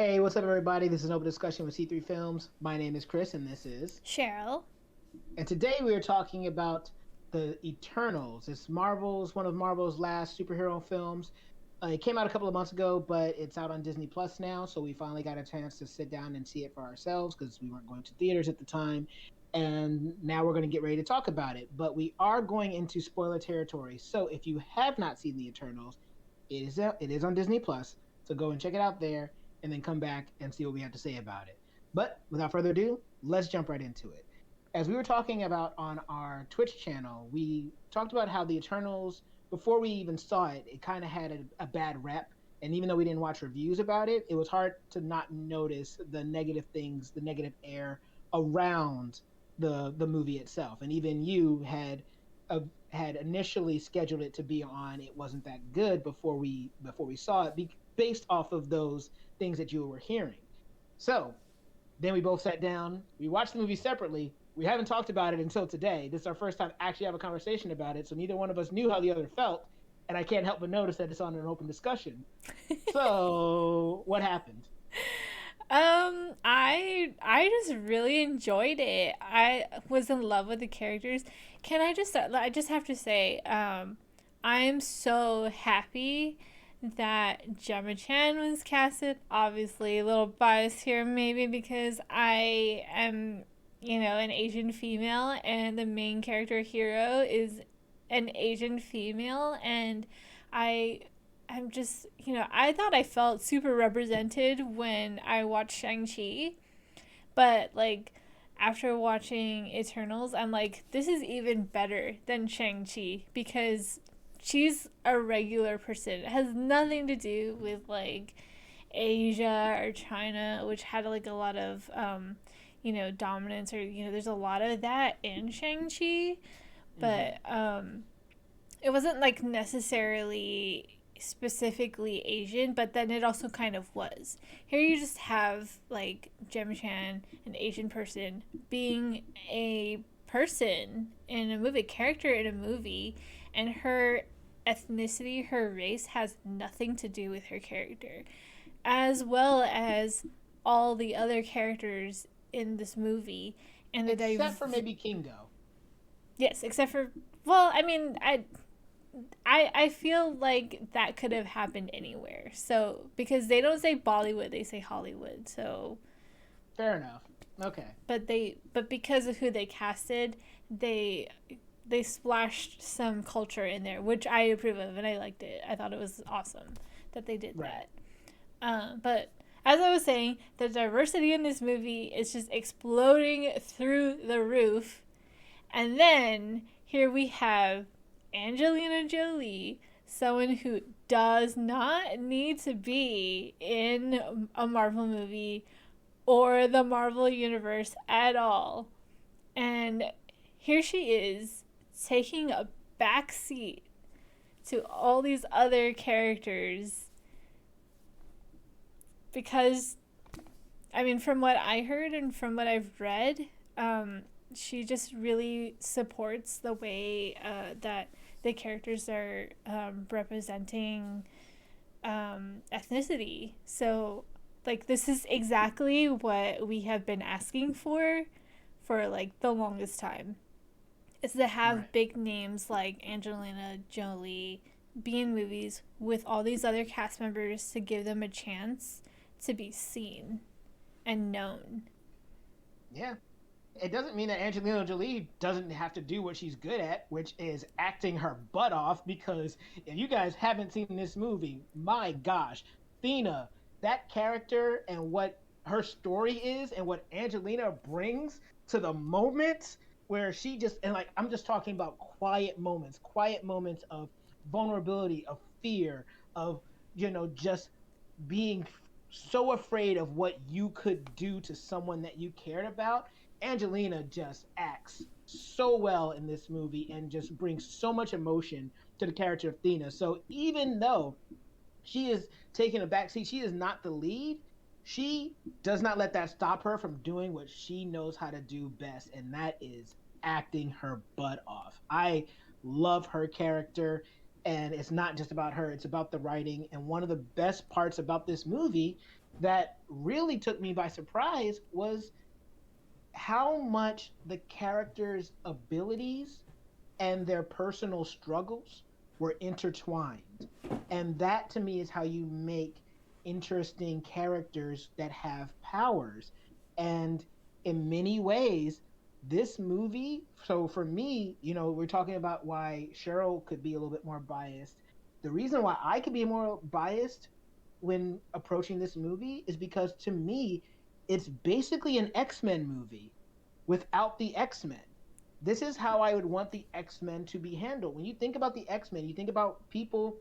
Hey, what's up, everybody? This is an open discussion with C3 Films. My name is Chris, and this is. Cheryl. And today we are talking about the Eternals. It's one of Marvel's last superhero films. It came out a couple of months ago, but it's out on Disney Plus now, so we finally got a chance to sit down and see it for ourselves because we weren't going to theaters at the time. And now we're going to get ready to talk about it. But we are going into spoiler territory. So if you have not seen the Eternals, it is on Disney Plus. So go and check it out there and then come back and see what we have to say about it. But without further ado, let's jump right into it. As we were talking about on our Twitch channel, we talked about how the Eternals, before we even saw it, it kind of had a bad rep. And even though we didn't watch reviews about it, it was hard to not notice the negative things, the negative air around the movie itself. And even you had initially scheduled it to be on It Wasn't That Good before we saw it, based off of those things that you were hearing. So then we both sat down, we watched the movie separately. We haven't talked about it until today. This is our first time actually have a conversation about it, so neither one of us knew how the other felt, and I can't help but notice that it's on an open discussion. So what happened? I just really enjoyed it. I was in love with the characters. Can I just I just have to say, I am so happy that Gemma Chan was casted. Obviously, a little bias here maybe because I am, an Asian female and the main character hero is an Asian female and I I'm just, I thought I felt super represented when I watched Shang-Chi, but like after watching Eternals, I'm like, this is even better than Shang-Chi because she's a regular person. It has nothing to do with like Asia or China, which had like a lot of, dominance or, there's a lot of that in Shang-Chi, Mm-hmm. but it wasn't like necessarily specifically Asian, but then it also kind of was. Here you just have like Gemma Chan, an Asian person, being a person in a movie, character in a movie, and her ethnicity, her race has nothing to do with her character, as well as all the other characters in this movie and Except for maybe Kingo. yes, except for well, I mean, I feel like that could have happened anywhere. So because they don't say Bollywood, they say Hollywood. So Fair enough. Okay. but because of who they casted, they they splashed some culture in there, which I approve of and I liked it. I thought it was awesome that they did Right. that. But as I was saying, the diversity in this movie is just exploding through the roof. And then here we have Angelina Jolie, someone who does not need to be in a Marvel movie or the Marvel universe at all. And here she is taking a back seat to all these other characters because, I mean, from what I heard and from what I've read, she just really supports the way that the characters are representing ethnicity. So, like, this is exactly what we have been asking for like the longest time. Is to have Right. big names like Angelina Jolie be in movies with all these other cast members to give them a chance to be seen and known. Yeah. It doesn't mean that Angelina Jolie doesn't have to do what she's good at, which is acting her butt off. Because if you guys haven't seen this movie, my gosh, Thena, that character and what her story is and what Angelina brings to the moment where she just, and like, I'm just talking about quiet moments of vulnerability, of fear, of, just being so afraid of what you could do to someone that you cared about. Angelina just acts so well in this movie and just brings so much emotion to the character of Thena. So even though she is taking a backseat, she is not the lead. She does not let that stop her from doing what she knows how to do best, and that is acting her butt off. I love her character. And it's not just about her, it's about the writing. And one of the best parts about this movie that really took me by surprise was how much the characters' abilities and their personal struggles were intertwined. And that to me is how you make interesting characters that have powers. And in many ways, this movie, so for me, we're talking about why Cheryl could be a little bit more biased. The reason why I could be more biased when approaching this movie is because to me, it's basically an X-Men movie without the X-Men. This is how I would want the X-Men to be handled. When you think about the X-Men, you think about people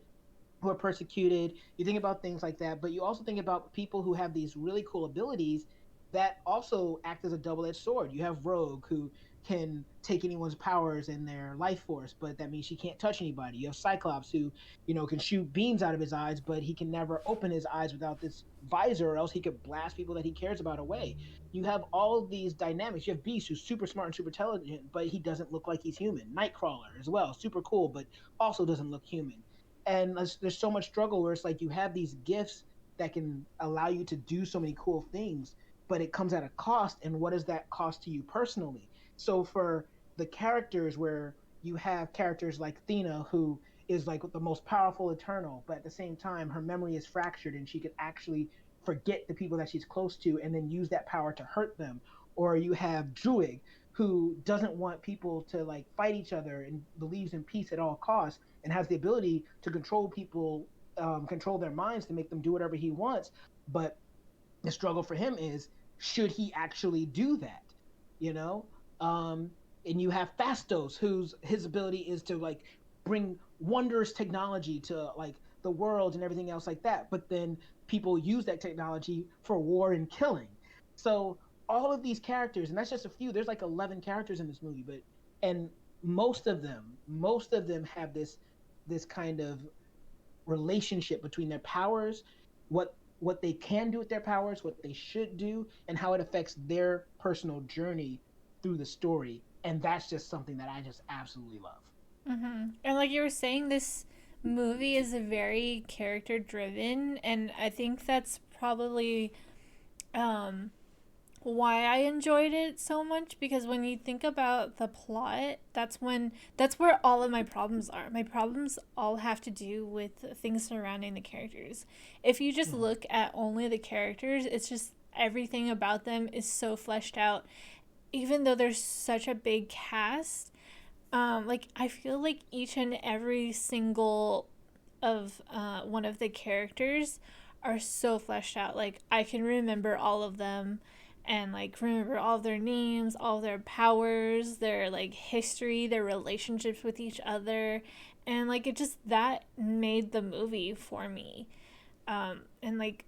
who are persecuted, you think about things like that, but you also think about people who have these really cool abilities that also act as a double-edged sword. You have Rogue, who can take anyone's powers and their life force, but that means she can't touch anybody. You have Cyclops, who can shoot beams out of his eyes, but he can never open his eyes without this visor, or else he could blast people that he cares about away. You have all of these dynamics. You have Beast, who's super smart and super intelligent, but he doesn't look like he's human. Nightcrawler as well, super cool, but also doesn't look human. And there's so much struggle where it's like you have these gifts that can allow you to do so many cool things, but it comes at a cost. And what does that cost to you personally? So for the characters, where you have characters like Thena, who is like the most powerful Eternal, but at the same time her memory is fractured and she could actually forget the people that she's close to and then use that power to hurt them. Or you have Druid, who doesn't want people to like fight each other and believes in peace at all costs, and has the ability to control people, control their minds to make them do whatever he wants. But the struggle for him is, should he actually do that? You know, um, and you have Fastos, whose his ability is to like bring wondrous technology to like the world and everything else like that. But then people use that technology for war and killing. So all of these characters, and that's just a few. There's like 11 characters in this movie, but and most of them have this kind of relationship between their powers, what they can do with their powers, what they should do, and how it affects their personal journey through the story. And that's just something that I just absolutely love. And like you were saying, this movie is a very character driven, and I think that's probably um, why I enjoyed it so much, because when you think about the plot, that's where all of my problems are. My problems all have to do with things surrounding the characters. If you just Mm-hmm. look at only the characters, it's just everything about them is so fleshed out. Even though there's such a big cast, like I feel like each and every single of one of the characters are so fleshed out. Like I can remember all of them and like remember all of their names, all their powers, their like history, their relationships with each other. And like it just that made the movie for me. And like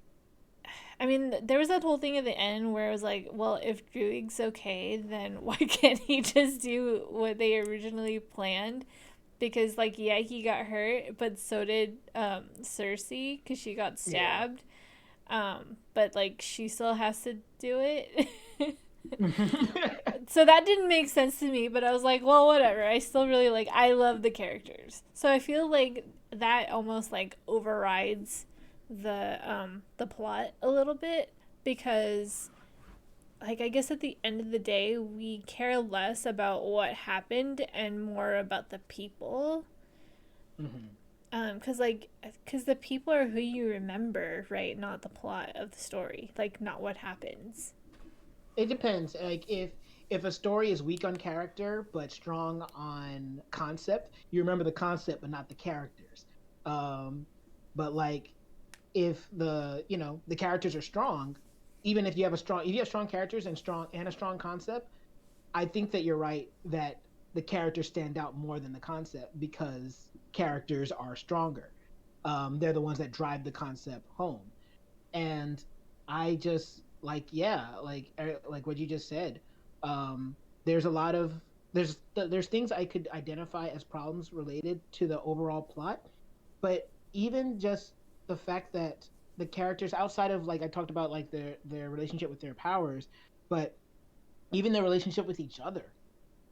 I mean, there was that whole thing at the end where it was like, well, if Druig's okay, then why can't he just do what they originally planned? Because, like, yeah, he got hurt, but so did Cersei because she got Yeah. stabbed. But, like, she still has to do it. So that didn't make sense to me, but I was like, well, whatever. I still really like, I love the characters. So I feel like that almost like overrides the plot a little bit, because like I guess at the end of the day we care less about what happened and more about the people. Hmm. Cuz the people are who you remember, right? Not the plot of the story, like not what happens. It depends. Like if a story is weak on character but strong on concept, you remember the concept but not the characters. Um, but like if the characters are strong, even if you have strong characters and a strong concept, I think that you're right that the characters stand out more than the concept because characters are stronger. They're the ones that drive the concept home. And I just like, yeah, like what you just said. Um, there's a lot of there's things I could identify as problems related to the overall plot, but even just the fact that the characters, outside of like I talked about like their relationship with their powers, but even their relationship with each other,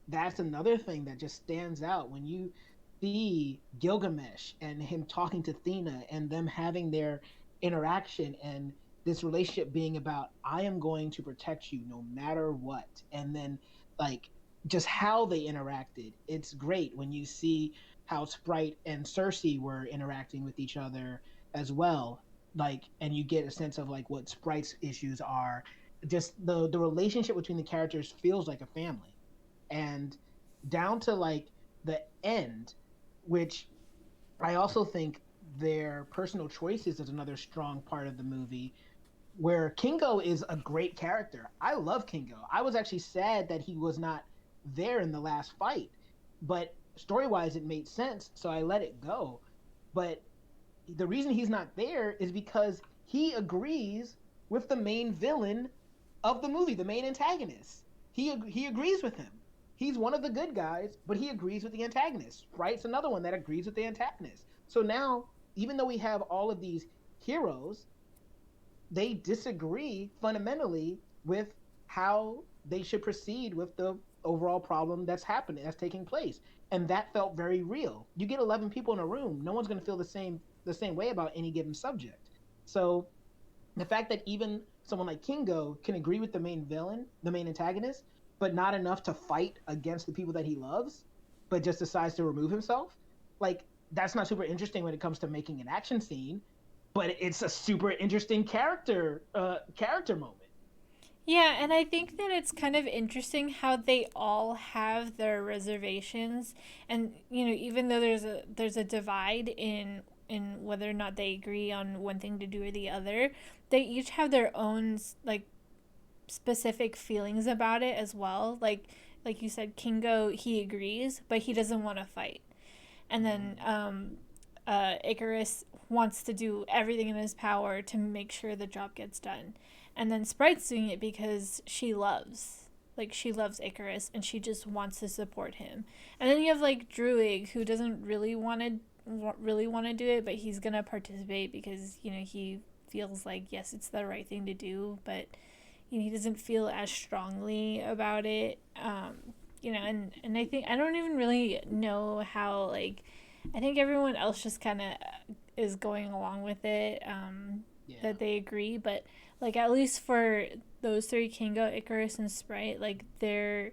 that's another thing that just stands out when you see Gilgamesh and him talking to Thena and them having their interaction and this relationship being about I am going to protect you no matter what. And then like just how they interacted. It's great when you see how Sprite and Cersei were interacting with each other as well. Like and you get a sense of like what Sprite's issues are. Just the relationship between the characters feels like a family. And down to like the end, which I also think their personal choices is another strong part of the movie, where Kingo is a great character. I love Kingo. I was actually sad that he was not there in the last fight, but story wise, it made sense, so I let it go. But the reason he's not there is because he agrees with the main villain of the movie, the main antagonist. He agrees with him. He's one of the good guys, but he agrees with the antagonist. Sprite's another one that agrees with the antagonist. So now, even though we have all of these heroes, they disagree fundamentally with how they should proceed with the overall problem that's taking place, and that felt very real. You get 11 people in a room, no one's going to feel the same way about any given subject. So the fact that even someone like Kingo can agree with the main villain, the main antagonist, but not enough to fight against the people that he loves, but just decides to remove himself, like that's not super interesting when it comes to making an action scene, but it's a super interesting character moment. Yeah, and I think that it's kind of interesting how they all have their reservations, and even though there's a divide in whether or not they agree on one thing to do or the other, they each have their own like specific feelings about it as well. Like you said, Kingo, he agrees, but he doesn't want to fight. And then Icarus wants to do everything in his power to make sure the job gets done. And then Sprite's doing it because she loves Icarus and she just wants to support him. And then you have like Druig, who doesn't really want to do it, but he's gonna participate because he feels like yes, it's the right thing to do, but he doesn't feel as strongly about it. And I think I don't even really know how like I think everyone else just kind of is going along with it. Yeah. That they agree, but like at least for those three, Kingo, Icarus, and Sprite, like their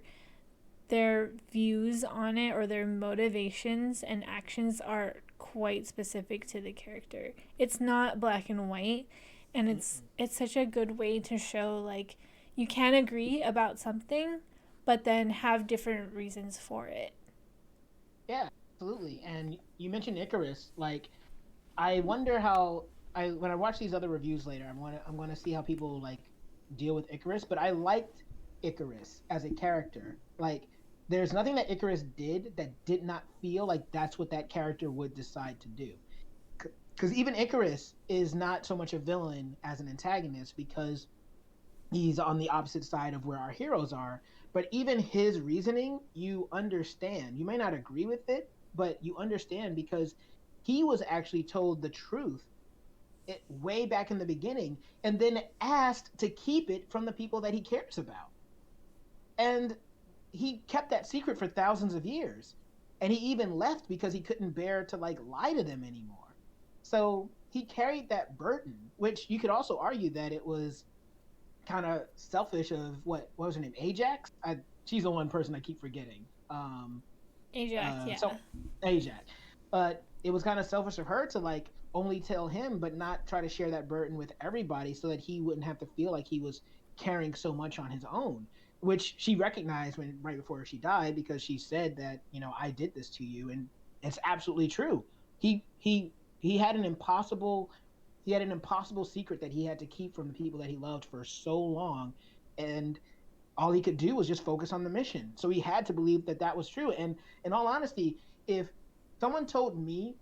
views on it or their motivations and actions are quite specific to the character. It's not black and white, and it's such a good way to show like you can agree about something but then have different reasons for it. Yeah, absolutely. And you mentioned Icarus. Like, I wonder how I when I watch these other reviews later, I'm gonna see how people like deal with Icarus. But I liked Icarus as a character. Like, there's nothing that Icarus did that did not feel like that's what that character would decide to do. Because even Icarus is not so much a villain as an antagonist because he's on the opposite side of where our heroes are. But even his reasoning, you understand. You may not agree with it, but you understand because he was actually told the truth way back in the beginning and then asked to keep it from the people that he cares about. And he kept that secret for thousands of years. And he even left because he couldn't bear to like lie to them anymore. So he carried that burden, which you could also argue that it was kind of selfish of what was her name, Ajax. She's the one person I keep forgetting. Ajax, So yeah. Ajax, but it was kind of selfish of her to like only tell him, but not try to share that burden with everybody, so that he wouldn't have to feel like he was carrying so much on his own. Which she recognized when right before she died, because she said that I did this to you, and it's absolutely true. He had an impossible secret that he had to keep from the people that he loved for so long, and all he could do was just focus on the mission. So he had to believe that that was true. And in all honesty, if someone told me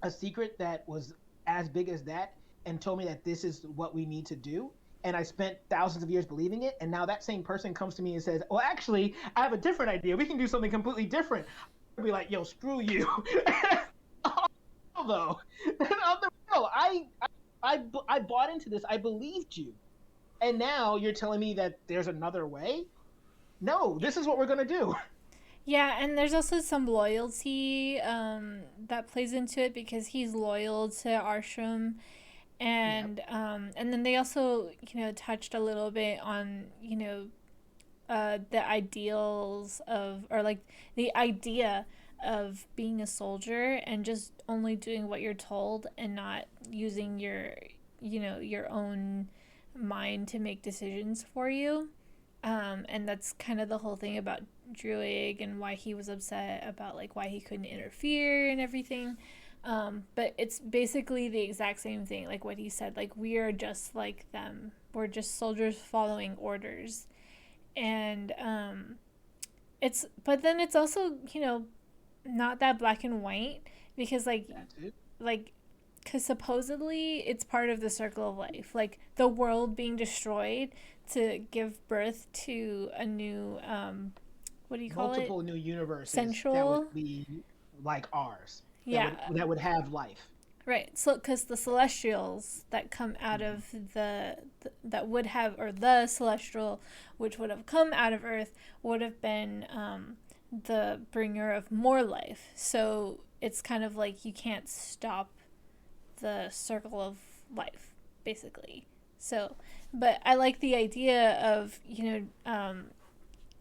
a secret that was as big as that and told me that this is what we need to do, and I spent thousands of years believing it, and now that same person comes to me and says, well, actually, I have a different idea, we can do something completely different, I'd be like, yo, screw you. Although no, I bought into this, I believed you, and now you're telling me that there's another way. No, this is what we're going to do. Yeah, and there's also some loyalty that plays into it because he's loyal to Arsham, Yep. and then they also touched a little bit on the ideals of, or like the idea of being a soldier and just only doing what you're told and not using your own mind to make decisions for you. And that's kind of the whole thing about Druig and why he was upset about like why he couldn't interfere and everything. But it's basically the exact same thing, like what he said. Like we are just like them. We're just soldiers following orders, and it's but then it's also not that black and white because That's it. like because supposedly it's part of the circle of life, like the world being destroyed to give birth to a new what do you call it, Multiple new universes that would central. be like ours, Yeah, that would have life. right. So because the celestials that come out Mhm. of that would have, or the celestial which would have come out of earth would have been the bringer of more life. So it's kind of like you can't stop the circle of life, basically. So, but I like the idea of,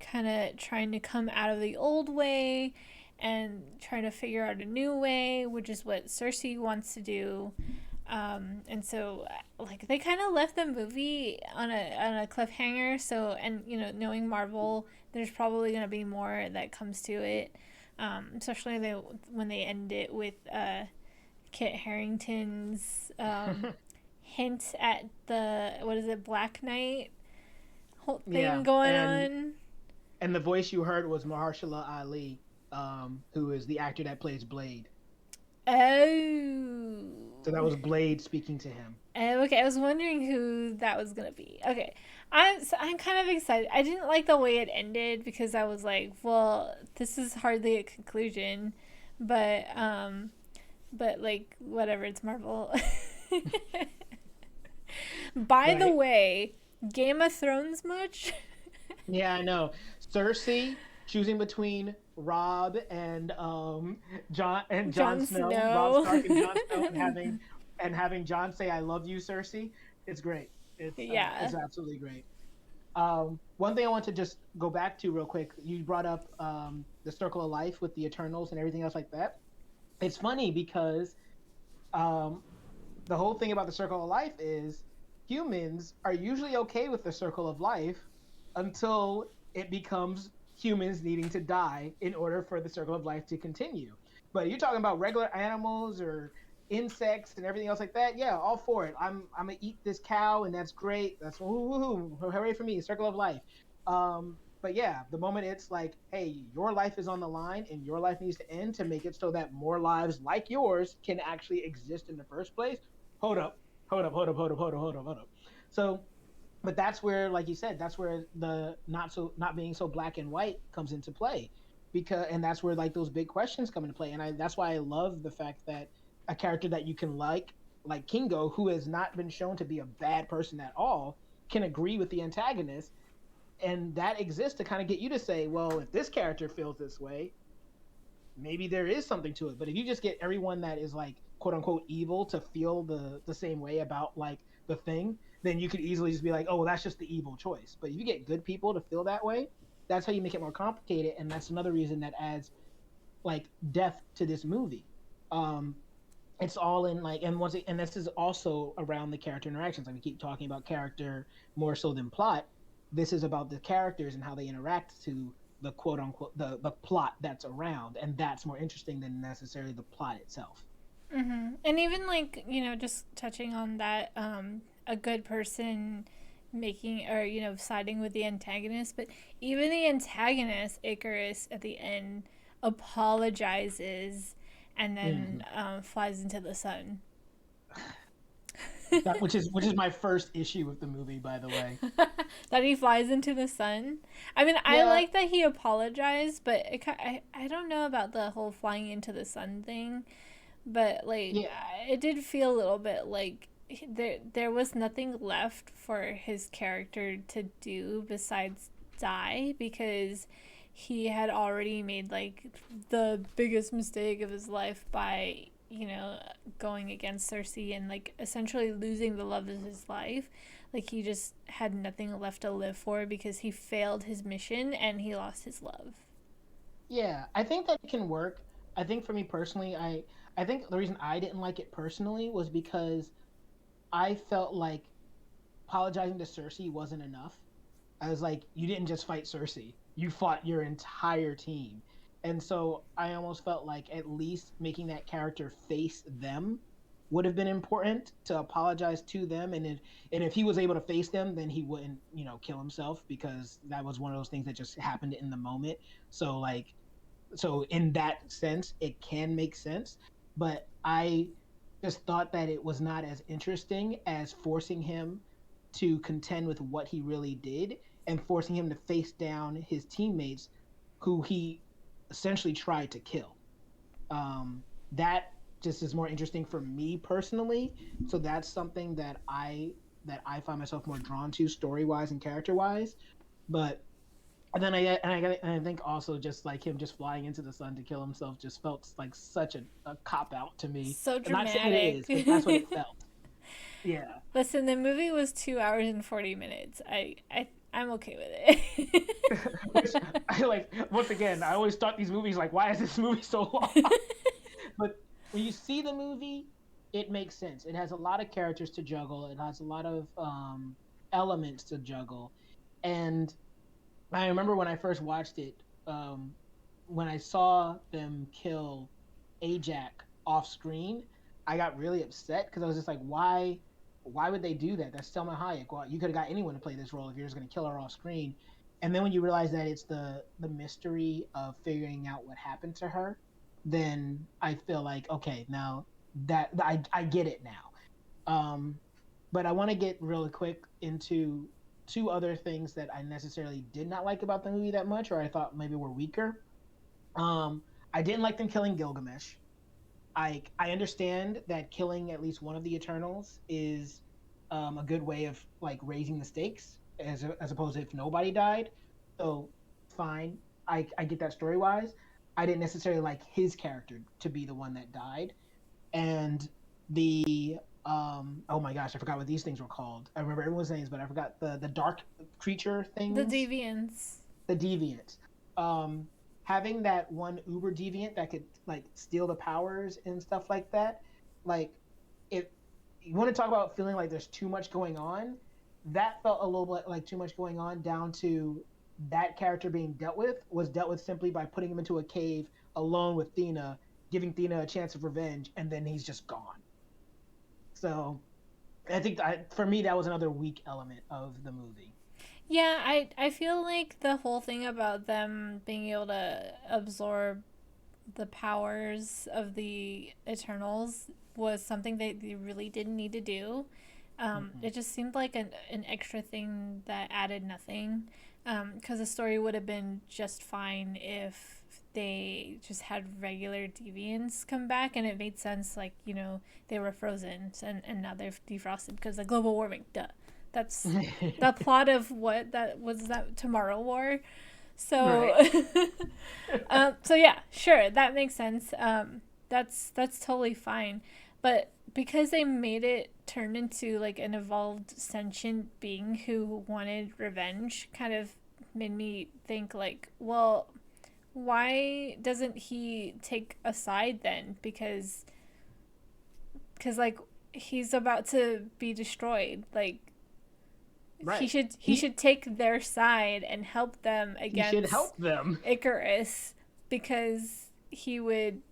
kind of trying to come out of the old way and trying to figure out a new way, which is what Cersei wants to do. And so, like, they kind of left the movie on a cliffhanger. So, and knowing Marvel, there's probably gonna be more that comes to it. Especially when they end it with Kit Harrington's hint at the, what is it, Black Knight whole thing Yeah, going on. and the voice you heard was Mahershala Ali, who is the actor that plays Blade. So that Oh. was Blade speaking to him. Okay, I was wondering who that was gonna be. Okay, I'm kind of excited. I didn't like the way it ended because I was like, well, this is hardly a conclusion, but like whatever, it's Marvel. By the But way, Game of Thrones much? yeah, I know. Cersei choosing between Rob and Jon Jon Snow, Rob Stark and Jon Snow, and Snow. having Jon say "I love you, Cersei." It's great. Yeah. It's absolutely great. One thing I want to just go back to real quick. You brought up the Circle of Life with the Eternals and everything else like that. It's funny because um, the whole thing about the Circle of Life is humans are usually okay with the Circle of Life until it becomes humans needing to die in order for the Circle of Life to continue. But you're talking about regular animals or insects and everything else like that. Yeah, all for it. I'm gonna eat this cow and that's great. That's woohoo, hooray for me, Circle of Life. But yeah, the moment it's like, hey, your life is on the line and your life needs to end to make it so that more lives like yours can actually exist in the first place. Hold up, hold up. So, but that's where, like you said, that's where the not being so black and white comes into play, because and that's where like those big questions come into play, and that's why I love the fact that a character that you can like Kingo, who has not been shown to be a bad person at all, can agree with the antagonist, and that exists to kind of get you to say, well, if this character feels this way, maybe there is something to it. But if you just get everyone that is like quote unquote evil to feel the same way about like the thing, then you could easily just be like, oh, well, that's just the evil choice. But if you get good people to feel that way, that's how you make it more complicated, and that's another reason that adds like depth to this movie. Um, it's all in like, and this is also around the character interactions. Like we keep talking about character more so than plot. This is about the characters and how they interact to the quote unquote the plot that's around, and that's more interesting than necessarily the plot itself. And even like, just touching on that, a good person making, or siding with the antagonist, but even the antagonist, Icarus, at the end apologizes and then Mm-hmm. flies into the sun. That which is my first issue with the movie, by the way. That he flies into the sun. I mean, I Yeah, like that he apologized, but I don't know about the whole flying into the sun thing. But like, yeah, it did feel a little bit like there was nothing left for his character to do besides die, because he had already made like the biggest mistake of his life by, going against Cersei and like essentially losing the love of his life. Like he just had nothing left to live for because he failed his mission and he lost his love. Yeah, I think that can work. I think for me personally, I think the reason I didn't like it personally was because I felt like apologizing to Cersei wasn't enough. I was like, you didn't just fight Cersei, you fought your entire team. And so I almost felt like at least making that character face them would have been important to apologize to them. And if he was able to face them, then he wouldn't, kill himself because that was one of those things that just happened in the moment. So like so in that sense it can make sense, but I just thought that it was not as interesting as forcing him to contend with what he really did and forcing him to face down his teammates who he essentially tried to kill. That just is more interesting for me personally, so that's something that I find myself more drawn to story wise and character wise. But and then I think also just like him just flying into the sun to kill himself just felt like such a cop out to me. So I'm not saying it dramatic. is, but that's what it felt. Yeah. Listen, the movie was 2 hours and 40 minutes. I'm okay with Which it. I like once again, I always thought these movies like, why is this movie so long? But when you see the movie, it makes sense. It has a lot of characters to juggle. It has a lot of elements to juggle, and I remember when I first watched it, when I saw them kill Ajak off screen, I got really upset because I was just like, why would they do that? That's Selma Hayek. Well, you could have got anyone to play this role if you're just going to kill her off screen. And then when you realize that it's the mystery of figuring out what happened to her, then I feel like okay, now that I get it now. Um, but I want to get really quick into two other things that I necessarily did not like about the movie that much, or I thought maybe were weaker. Um, I didn't like them killing Gilgamesh. I understand that killing at least one of the Eternals is a good way of like raising the stakes as opposed to if nobody died. So fine, I get that story wise. I didn't necessarily like his character to be the one that died, and the oh my gosh, I forgot what these things were called. I remember everyone's names, but I forgot the dark creature The things, deviants. the deviants. Um, Having that one uber deviant that could like steal the powers and stuff like that, like if you want to talk about feeling like there's too much going on, that felt a little bit like too much going on down to that character being dealt with simply by putting him into a cave alone with Thena, giving Thena a chance of revenge, and then he's just gone. So I think for me that was another weak element of the movie. Yeah, I feel like the whole thing about them being able to absorb the powers of the Eternals was something that they really didn't need to do. Mm-hmm. It just seemed like an extra thing that added nothing. Because the story would have been just fine if they just had regular deviants come back and it made sense, like, they were frozen and now they're defrosted because of global warming. Duh. That's the plot of what that was, that Tomorrow War. So, Right. so yeah, sure, that makes sense. That's totally fine, but because they made it turn into like an evolved sentient being who wanted revenge, kind of made me think like, well, why doesn't he take a side then? Because like he's about to be destroyed. Like he Right. should he He should take their side and help them he should against help them. Icarus because he would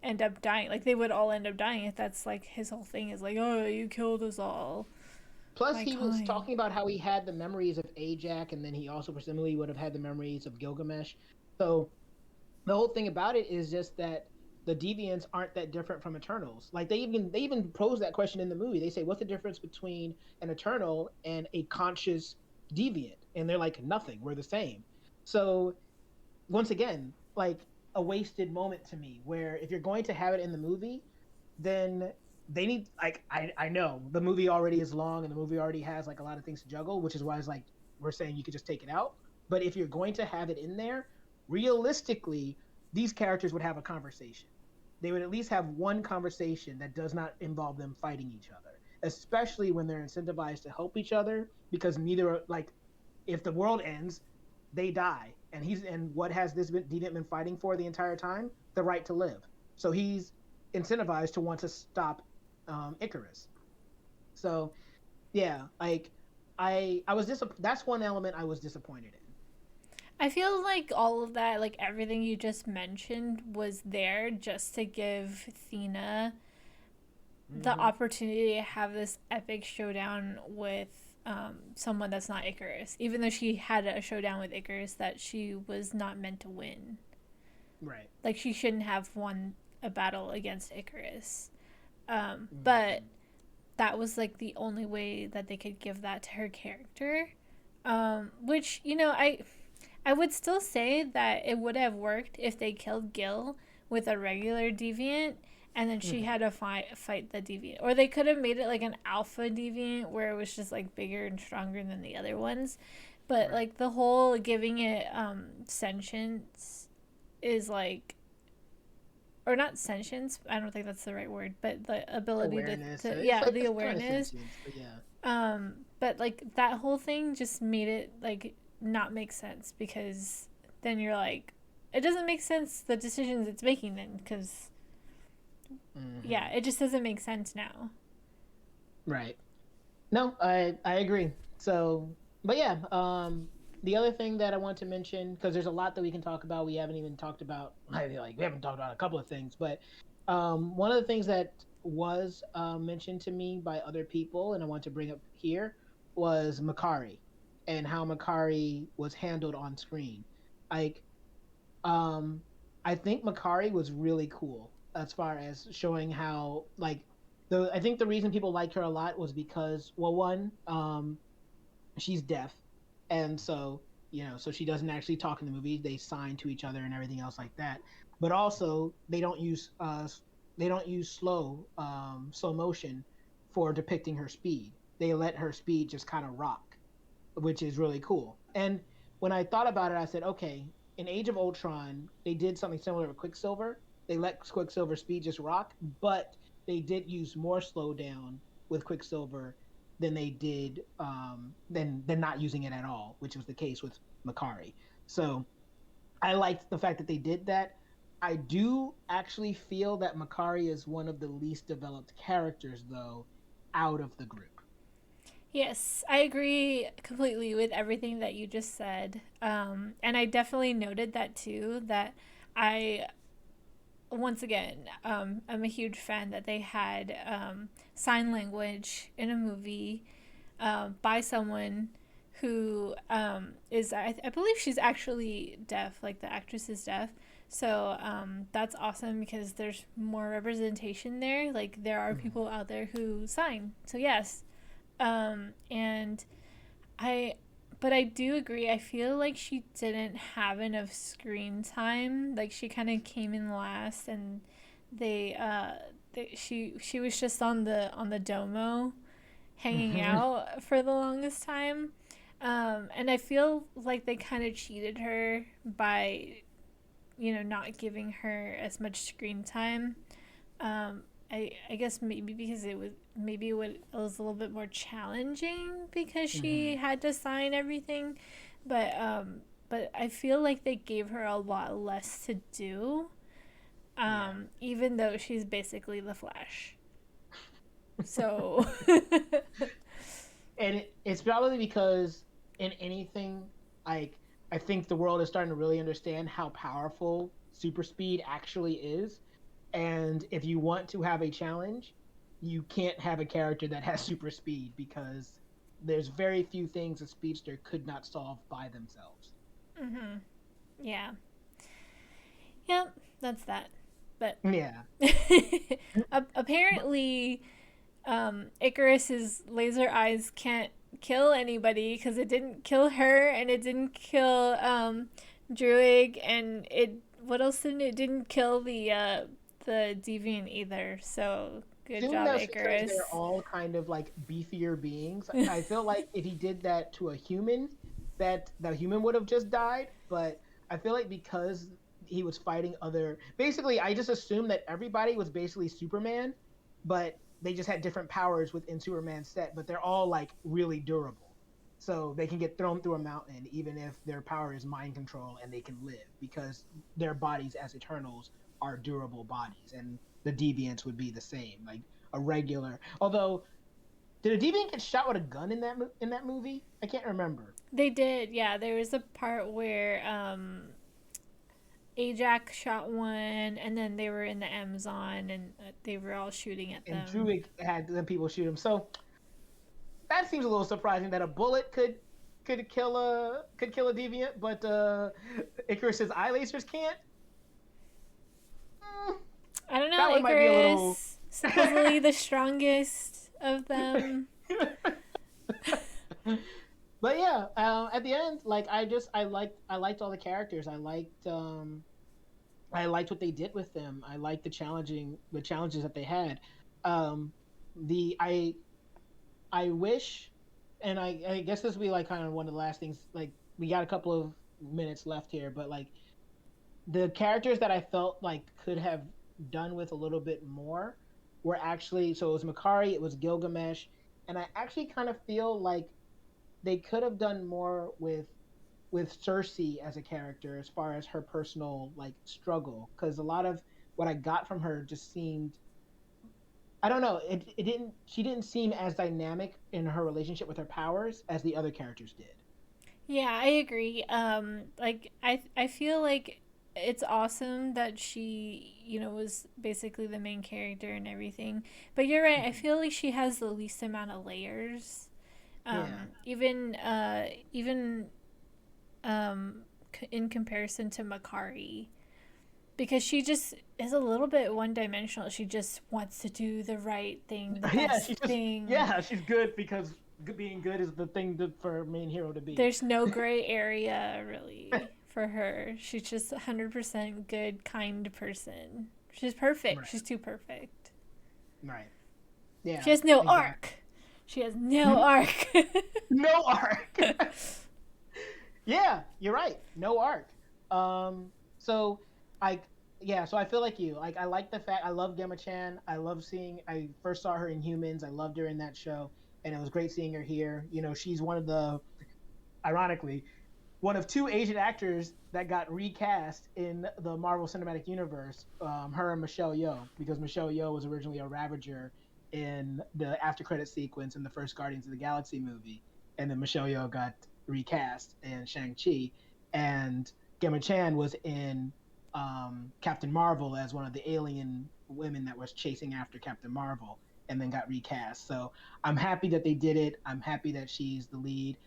end up dying. Like they would all end up dying if that's like his whole thing is like, oh, you killed us all, Plus, my he was kind. talking about how he had the memories of Ajak, and then he also presumably would have had the memories of Gilgamesh. So the whole thing about it is just that the deviants aren't that different from Eternals. Like they even pose that question in the movie. They say, "What's the difference between an Eternal and a conscious deviant?" And they're like, "Nothing. We're the same." So once again, like a wasted moment to me. Where if you're going to have it in the movie, then they need like I know the movie already is long and the movie already has like a lot of things to juggle, which is why it's like we're saying you could just take it out. But if you're going to have it in there, realistically, these characters would have a conversation. They would at least have one conversation that does not involve them fighting each other, especially when they're incentivized to help each other, because neither, like, if the world ends, they die. And what has this been Deviant been fighting for the entire time? The right to live. So he's incentivized to want to stop Icarus. So yeah, like I was that's one element I was disappointed in. I feel like all of that, like everything you just mentioned, was there just to give Thena the Mm-hmm. opportunity to have this epic showdown with someone that's not Icarus, even though she had a showdown with Icarus that she was not meant to win. Right. Like, she shouldn't have won a battle against Icarus. But Mm-hmm. that was like the only way that they could give that to her character. Which, I would still say that it would have worked if they killed Gil with a regular deviant and then she Mm-hmm. had to fight the deviant. Or they could have made it like an alpha deviant where it was just like bigger and stronger than the other ones. But Right. like the whole giving it sentience is like, or not sentience, I don't think that's the right word, but the ability Awareness. It's yeah, like the it's kind of awareness. sentience, but yeah. But like that whole thing just made it like not make sense because then you're like, it doesn't make sense the decisions it's making then because yeah, Mm-hmm. it just doesn't make sense now. Right. No, I agree. So, but yeah, the other thing that I want to mention, because there's a lot that we can talk about, we haven't even talked about. I feel like we haven't talked about a couple of things, but one of the things that was mentioned to me by other people, and I want to bring up here, was Makari, and how Makari was handled on screen. Like, um, I think Makari was really cool as far as showing how, like, I think the reason people like her a lot was because, well, one, she's deaf, and so, so she doesn't actually talk in the movie. They sign to each other and everything else like that. But also, they don't use slow motion for depicting her speed. They let her speed just kind of rock, which is really cool. And when I thought about it, I said, okay, in Age of Ultron, they did something similar with Quicksilver. They let Quicksilver speed just rock, but they did use more slowdown with Quicksilver than they did than not using it at all, which was the case with Makari. So I liked the fact that they did that. I do actually feel that Makari is one of the least developed characters, though, out of the group. Yes, I agree completely with everything that you just said. And I definitely noted that too, that I, once again, I'm a huge fan that they had sign language in a movie by someone who I believe she's actually deaf, like the actress is deaf. So that's awesome because there's more representation there. Like there are Mm-hmm. people out there who sign. So yes, and I, but I do agree. I feel like she didn't have enough screen time. Like she kind of came in last, and she was just on the domo hanging out for the longest time. And I feel like they kind of cheated her by, not giving her as much screen time. I guess maybe because it was a little bit more challenging because Mm-hmm. she had to sign everything, but I feel like they gave her a lot less to do. Yeah. Even though she's basically the Flash. So And it's probably because in anything, like, I think the world is starting to really understand how powerful super speed actually is. And if you want to have a challenge, you can't have a character that has super speed, because there's very few things a speedster could not solve by themselves. yeah, yep, that's that. But Yeah. apparently, Icarus's laser eyes can't kill anybody because it didn't kill her and it didn't kill Druig and it. What else didn't it? Didn't kill the deviant either. So good Assume job, that's because they're Icarus. all kind of like beefier beings. I feel like if he did that to a human, that the human would have just died. But I feel like because he was fighting other, basically, I just assumed that everybody was basically Superman, but they just had different powers within Superman's set, but they're all like really durable. So they can get thrown through a mountain even if their power is mind control and they can live because their bodies as Eternals are durable bodies, and the Deviants would be the same, like a regular. Although, did a Deviant get shot with a gun in that movie? I can't remember. They did, yeah. There was a part where Ajax shot one, and then they were in the Amazon, and they were all shooting at And them. Druig had the people shoot him. So that seems a little surprising that a bullet could kill a deviant, but Icarus's eye lasers can't. Mm, I don't know, that one might be a little. Icarus, supposedly the strongest of them. But yeah, at the end, like I liked all the characters. I liked what they did with them. I liked the challenges that they had. Um, the I wish, and I guess this will be like kind of one of the last things. Like we got a couple of minutes left here, but like the characters that I felt like could have done with a little bit more were actually, so it was Makari, it was Gilgamesh, and I actually kind of feel like they could have done more with Cersei as a character as far as her personal like struggle, because a lot of what I got from her just seemed, I don't know, it didn't she didn't seem as dynamic in her relationship with her powers as the other characters did. Yeah, I agree. Like I feel like it's awesome that she, was basically the main character and everything. But you're right. I Mhm. feel like she has the least amount of layers. Yeah. Even in comparison to Makari, because she just is a little bit one dimensional. She just wants to do the right thing, the Yeah, best thing. she's good because being good is the thing for a main hero to be. There's no gray area really for her. She's just 100% good, kind person. She's perfect. Right. She's too perfect. Right. She Yeah, has no exactly. arc. She has no arc. No arc. Yeah, you're right. No arc. So I yeah, so I feel like you. Like I like the fact I love Gemma Chan. I love seeing I first saw her in Humans. I loved her in that show, and it was great seeing her here. She's one of the, ironically, one of two Asian actors that got recast in the Marvel Cinematic Universe. Her and Michelle Yeoh, because Michelle Yeoh was originally a Ravager in the after credit sequence in the first Guardians of the Galaxy movie, and then Michelle Yeoh got recast in Shang Chi, and Gemma Chan was in Captain Marvel as one of the alien women that was chasing after Captain Marvel, and then got recast. So I'm happy that they did it. I'm happy that she's the lead.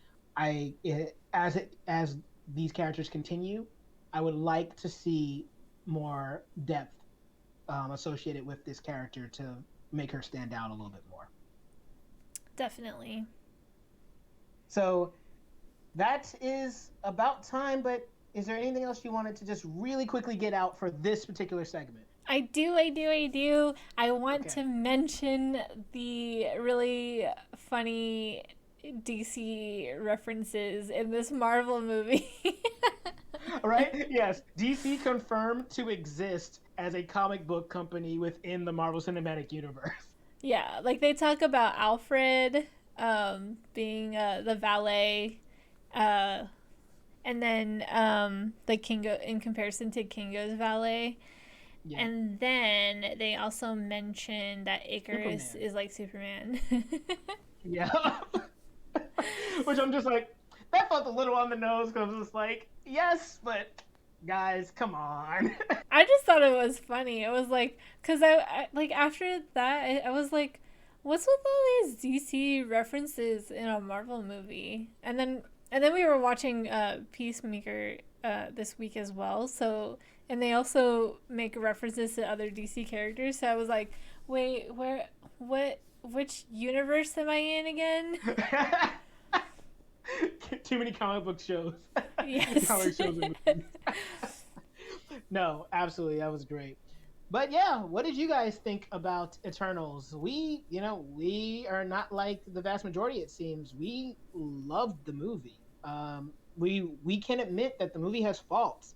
As these characters continue, I would like to see more depth associated with this character to make her stand out a little bit more. Definitely. So that is about time. But is there anything else you wanted to just really quickly get out for this particular segment? I do. I want Okay. to mention the really funny DC references in this Marvel movie. All right. Yes. DC confirmed to exist as a comic book company within the Marvel Cinematic Universe. Yeah, like they talk about Alfred being the valet, uh, and then like Kingo in comparison to Kingo's valet. Yeah. And then they also mention that Icarus Superman. is like Superman. Yeah. Which I'm just like, that felt a little on the nose because I was just like, yes, but guys, come on. I just thought it was funny. It was like, cause I like after that, I was like, what's with all these DC references in a Marvel movie? And then we were watching Peacemaker this week as well. So and they also make references to other DC characters. So I was like, wait, what, which universe am I in again? Too many comic book shows. Yes. Comic shows and movies. No, absolutely. That was great. But yeah, what did you guys think about Eternals? We are not like the vast majority, it seems. We loved the movie. We can admit that the movie has faults.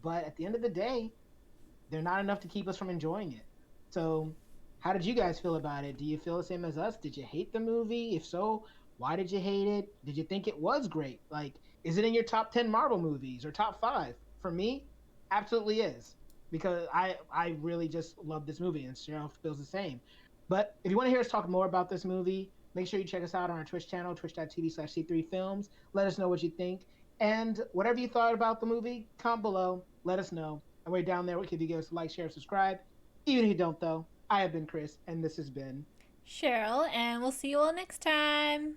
but at the end of the day, they're not enough to keep us from enjoying it. So, how did you guys feel about it? Do you feel the same as us? Did you hate the movie? If so, why did you hate it? Did you think it was great? Like, is it in your top 10 Marvel movies or top 5? For me, absolutely is. Because I really just love this movie and Cheryl feels the same. But if you want to hear us talk more about this movie, make sure you check us out on our Twitch channel, twitch.tv/C3Films. Let us know what you think. And whatever you thought about the movie, comment below. Let us know. And we're down there. If you give us a like, share, subscribe. Even if you don't, though, I have been Chris, and this has been Cheryl, and we'll see you all next time.